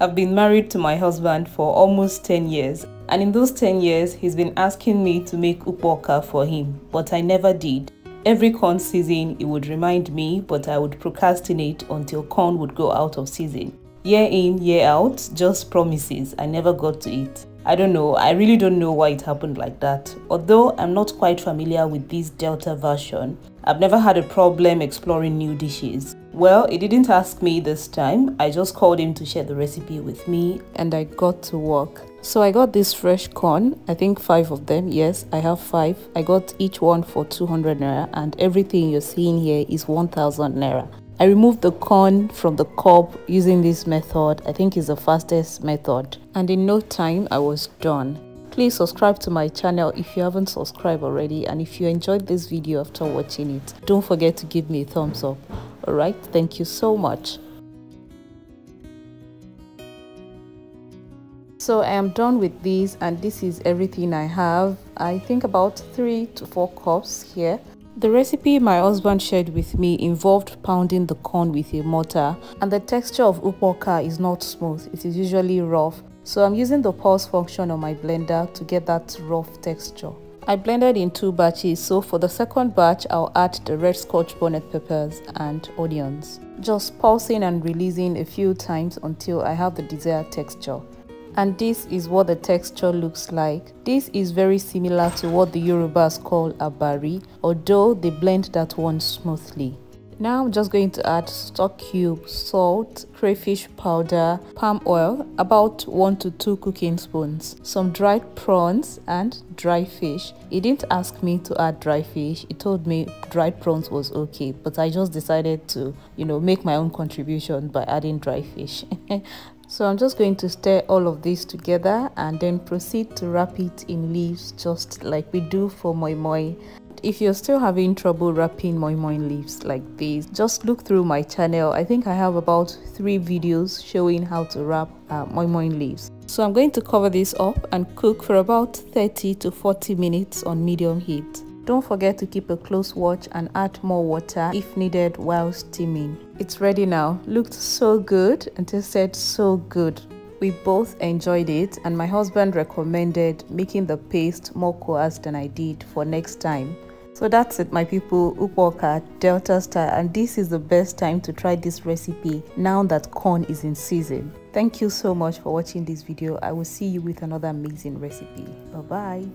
I've been married to my husband for almost 10 years, and in those 10 years, he's been asking me to make Ukpo-Oka for him, but I never did. Every corn season, he would remind me, but I would procrastinate until corn would go out of season. Year in, year out, just promises. I never got to it. I don't know, I really don't know why it happened like that. Although I'm not quite familiar with this Delta version, I've never had a problem exploring new dishes. Well, he didn't ask me this time. I just called him to share the recipe with me and I got to work. So I got this fresh corn, I think 5 of them. Yes, I have 5. I got each one for 200 naira and everything you're seeing here is 1000 naira. I removed the corn from the cob using this method. I think it's the fastest method. And in no time, I was done. Please subscribe to my channel if you haven't subscribed already. And if you enjoyed this video after watching it, don't forget to give me a thumbs up. Alright, thank you so much. So I am done with this and this is everything I have. I think about 3 to 4 cups here. The recipe my husband shared with me involved pounding the corn with a mortar, and the texture of Ukpo-Oka is not smooth, it is usually rough. So I'm using the pulse function on my blender to get that rough texture. I blended in 2 batches, so for the second batch I'll add the red scotch bonnet peppers and onions. Just pulsing and releasing a few times until I have the desired texture. And this is what the texture looks like. This is very similar to what the Yorubas call abari, although they blend that one smoothly. Now I'm just going to add stock cube, salt, crayfish powder, palm oil, about 1 to 2 cooking spoons, some dried prawns and dry fish. He didn't ask me to add dry fish. He told me dried prawns was okay, but I just decided to, make my own contribution by adding dry fish. So I'm just going to stir all of this together and then proceed to wrap it in leaves just like we do for Moimoi. If you're still having trouble wrapping Moimoi leaves like this, just look through my channel. I think I have about 3 videos showing how to wrap Moimoi leaves. So I'm going to cover this up and cook for about 30 to 40 minutes on medium heat. Don't forget to keep a close watch and add more water if needed while steaming. It's ready now. Looked so good and tasted so good. We both enjoyed it and my husband recommended making the paste more coarse than I did for next time. So that's it, my people. Ukpo-Oka Delta style, and this is the best time to try this recipe now that corn is in season. Thank you so much for watching this video. I will see you with another amazing recipe. Bye bye.